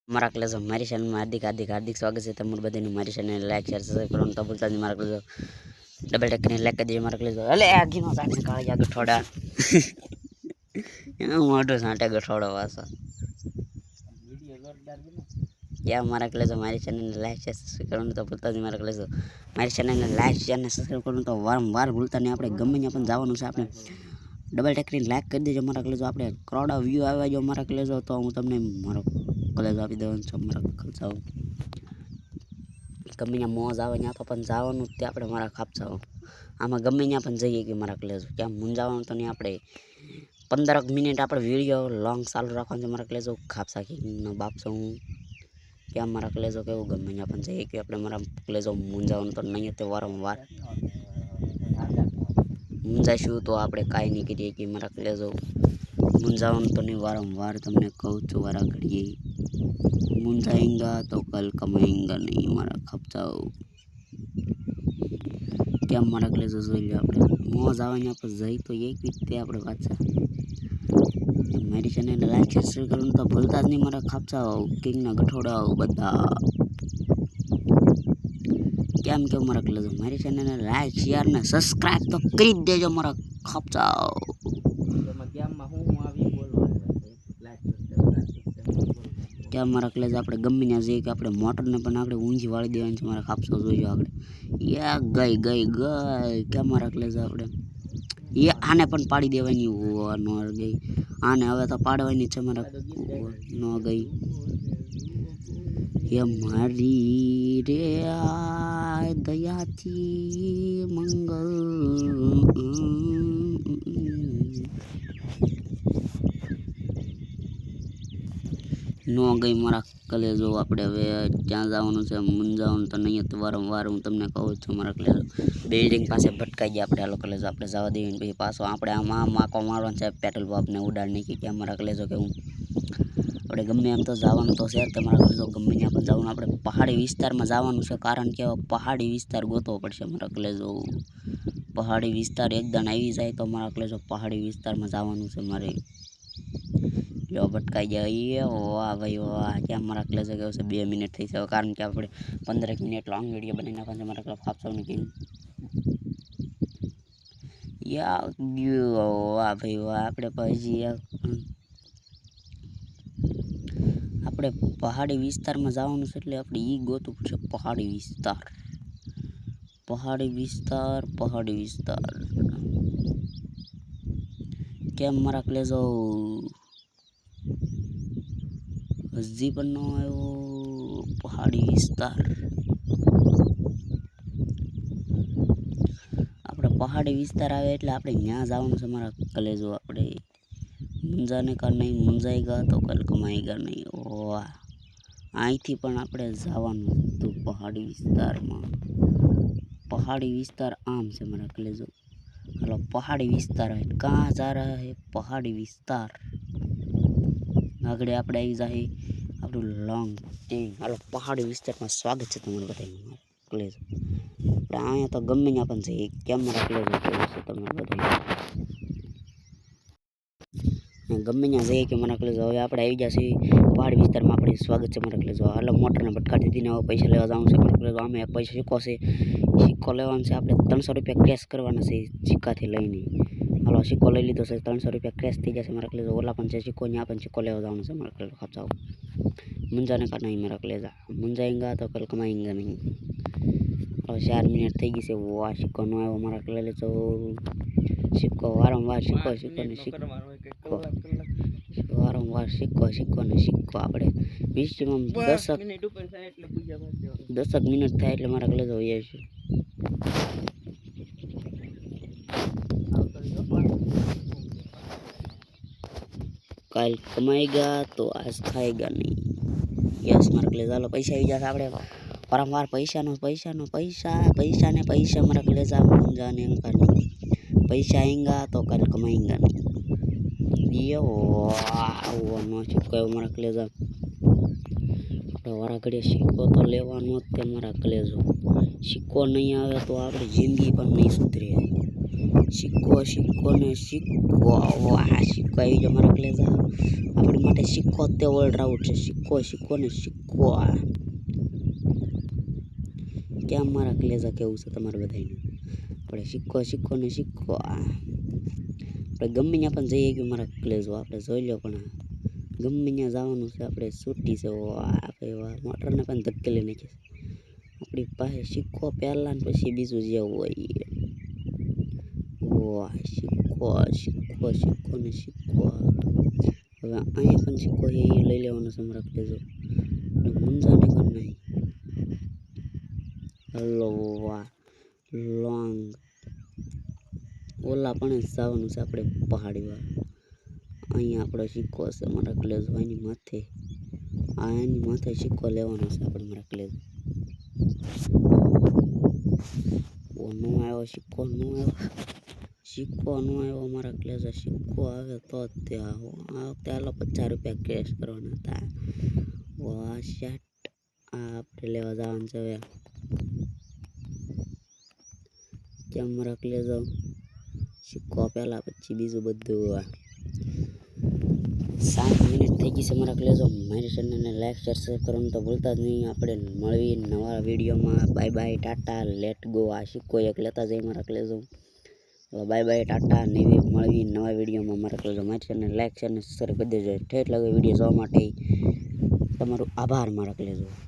મારા ક્લાસ મારી ચેનલમાં હાર્દિક સ્વાગત છે તમારું બધાનું મારી ચેનલ લાઈક શેર સબસ્ક્રાઇબ કરવાનું તો ભૂલતા નહીં મારા ક્લાસ ડબલ ટેક કરીને લાઈક કરી દેજો મારા ક્લાસ અલે આગીનો સાકને કાળી આગળ થોડા એનો મોટો સાંટે ગઠોડો વાસો યા મારા ક્લાસ મારી ચેનલને લાઈક શેર સબસ્ક્રાઇબ કરવાનું તો ભૂલતા નહીં મારા ક્લાસ મારી ચેનલને લાઈક શેર અને સબસ્ક્રાઇબ કરવાનું તો વારંવાર ભૂલતા નહીં આપણે ગમે ત્યાં પણ જવાનું છે આપણે ડબલ ટેક કરીને લાઈક કરી દેજો મારા ક્લાસ આપણે કરોડા વ્યૂ આવ્યા જો મારા ક્લાસ તો હું તમને મારો કલેજ આપી દેવાનું છે મારા ખર્ચાઓ ગમે ત્યાં મોજ આવે ત્યાં તો પણ જવાનું તે આપણે મારા ખાપચાઓ આમાં ગમે ત્યાં પણ જઈએ કે મારા ક્લેજ ક્યાં મૂંઝાવાનું તો નહીં આપણે 15 મિનિટ આપણે વિડીયો લોંગ ચાલુ રાખવાનું છે મારા ક્લેજો ખાપસા કે બાપસો હું ક્યાં મારા ક્લેજો કેવું ગમે ત્યાં પણ જઈએ કે આપણે મારા ક્લેજો મૂંઝાવાનું તો નહીં તે વારંવાર મૂંઝાઈશું તો આપણે કાંઈ નહીં કરીએ કે મારા ક્લેજો મૂંઝાવાનું તો નહીં વારંવાર તમને કહું છું વારા ઘડીએ मुंजाएंगा तो कल कमाएंगा नहीं मारा खपचाओ क्या मारा क्लेज જોઈ લે આપણે મોજ આવવાની પર જઈ તો એક રીતે આપણે પાછા મારી ચેનલ લાઈક શેર કરવાનું તો ભૂલતા જ નહીં મારા ખપચાઓ કિંગના ગઠોડાઓ બધા કેમ કે મારા ક્લેજ મારી ચેનલને લાઈક શેર ને સબસ્ક્રાઇબ તો કરી જ દેજો મારા ખપચાઓ એમાં ગેમમાં હું આવી બોલવાનું क्या मारा क्लेज આપણે ગમે ત્યાં જઈએ કે આપણે મોટરને પણ આપણે ઊંજી વાળી દેવાની છે મારા ખાપસો જોઈજો આપણે યા ગઈ ક્યાં મારા ક્લેજ આપણે એ આને પણ પાડી દેવાની નો ગઈ આને હવે તો પાડવાની છે મારા નો ગઈ એ મારી રે દયાથી મંગલ નો ગઈ મારા કલેજો આપણે હવે ક્યાં જવાનું છે મૂંઝાવાનું તો નહીં તો વારંવાર હું તમને કહું છું મારા કલેજો બિલ્ડિંગ પાસે ભટકાઈ ગયા આપણે હાલો કલેજો આપણે જવા દઈએ પછી પાછો આપણે આમાં માકો મારવાનો છે પેટ્રોલ પંપને ઉડાડ નાખી કે મારા કલેજો કે હું આપણે ગમે એમ તો જવાનું તો છે તમારા કલેજો ગમે ત્યાં પણ જવાનું આપણે પહાડી વિસ્તારમાં જવાનું છે કારણ કે પહાડી વિસ્તાર ગોતવો પડશે મારા કલેજો પહાડી વિસ્તાર એકદમ આવી જાય તો મારા કલેજો પહાડી વિસ્તારમાં જવાનું છે મારે लो भटकाई जाइए वाह भाई वाह क्या हमारा क्लास है 2 मिनट थी से कारण कि આપણે 15 મિનિટ લોંગ વિડિયો બનાવી નાખવાનો છે મારા ક્લાસ આપસોને કે યા વાહ ભાઈ વાહ આપણે પછી આપણે પહાડી વિસ્તારમાં જવાનું છે એટલે આપણે ઈ ગોતું પડશે પહાડી વિસ્તાર કેમ મારા ક્લેજો હજી પણ ન આવ્યો પહાડી વિસ્તાર આપણે પહાડી વિસ્તાર આવે એટલે આપણે ત્યાં જવાનું છે મારા કલેજો આપણે મુંજાને કા નહીં મુંજાઈગા તો કલ કમાઈગા નહીં વાહ અહીંથી પણ આપણે જવાનું હતું પહાડી વિસ્તાર આમ છે મારા કલેજો हेलो पहाड़ी विस्तार है कहाँ जा रहा है पहाड़ी विस्तार आगे આપણે આવી જાય આપણું લોંગ ટીંગ હાલો પહાડી વિસ્તારમાં સ્વાગત છે તમારું બધાનું ક્લેજ આપણે અહીંયા તો ગમે ત્યાં પણ જઈએ કેમેરા ક્લેજ છે તમારું બધા ગમે ત્યાં જઈએ કે મારા ક્લેજ હવે આપણે આવી જશે પહાડી વિસ્તારમાં આપણે સ્વાગત છે મારા ક્લેજ હાલો મોટરને ભટકાડી દીધી ને હવે પૈસા લેવા જવાનું છે મારા ક્લેજ આમે પૈસા સિક્કો લેવાનો છે આપણે 300 રૂપિયા કેશ કરવાના છે સિક્કાથી લઈને હાલો સિક્કો લઈ લીધો છે 300 રૂપિયા કેશ થઈ જશે મારા ક્લેજ ઓલા પણ છે સિક્કો ત્યાં પણ સિક્કો લેવા જવાનું છે મારા ક્લેજ ખાપચાઓ મુંજાને કા નહીં મારા ક્લેજ મુંજાएंगा तो कल कमाएंगा नहीं और 4 मिनट થઈ ગઈ છે વાહ સિક્કો નો આવ્યો મારા ક્લેજ તો સિક્કો વારંવાર સિક્કો આપણે મેક્સિમમ 10 મિનિટ થાય એટલે મારા ક્લેજ હોય છે कल कमाएगा तो आज खाएगा नहीं यस मार्क ले जालो पैसा આવી જશે આપણે વારંવાર પૈસા ને પૈસા મારા ले जा जाने का नहीं पैसा आएगा तो कल कमाएगा नहीं ये वो नो सिक्को मारा ले जा આપણે વારા ઘડીએ સિક્કો તો લેવાનો જ તે મારા કલેજો સિક્કો નહીં આવે તો આપણી જિંદગી પણ નહીં સુધરે સિક્કો ને સિક્કો. વાહ, સિક્કો આવી ગયો મારા કલેજા. આપણી માટે સિક્કો તે વર્લ્ડ રાઉટ છે. સિક્કો ને સિક્કો. કેમ મારા કલેજા કેવું છે તમારે બધાને? આપણે સિક્કો ને સિક્કો. આપણે ગમે ત્યાં પણ જઈએ કે મારા કલેજો આપણે જોઈ લો, પણ ગમે ત્યાં જવાનું છે આપણે છૂટી છે. વાહ ભાઈ વાહ, મોટરને પણ ધકેલી નાખી છે. આપણી પાસે સિક્કો પહેલા ને પછી બીજું જે હોય. વાહ, સિક્કો ને સિક્કો. હવે અહીંયા પણ સિક્કો છે, એ લઈ લેવાનો છે મારા કલેજો. મુંજાને પણ નહીં. હલો વાહ, લોંગ. ઓલા પણ જવાનું છે આપણે પહાડી વાર. અહીંયા આપણો સિક્કો છે મારા કલેજો. એની માથે સિક્કો લેવાનો છે આપણે મારા કલેજો. નો આવ્યો સિક્કો, સિક્કો નો આવ્યો મારા કલેજા. સિક્કો આવે તો જ તે આવો. આ વખતે હાલો 50 રૂપિયા કેશ કરવાના હતા. વાહ શેટ, આપણે લેવા જવાનું છે હવે. કેમ મારા કલેજા? સિક્કો પહેલા પછી બીજું બધું. 7 મિનિટ થઈ ગઈ છે મારા કલેજો. મારી ચેનલને લાઈક શેર સબસ્ક્રાઈબ કરવાનું તો ભૂલતા જ નહીં. આપણે મળવી નવા વિડીયોમાં. Bye bye, Tata, let go. આ સિક્કો એક લેતા જઈ મારા કલેજો. બાય બાય, ટાટા, મળવી નવા વિડીયોમાં મારા કલેજો. મારી ચેનલને લાઈક શેર ને સબસ્ક્રાઈબ કરી દેજો. ઠેઠ લાગે વિડીયો જોવા માટે તમારો આભાર મારા કલેજો.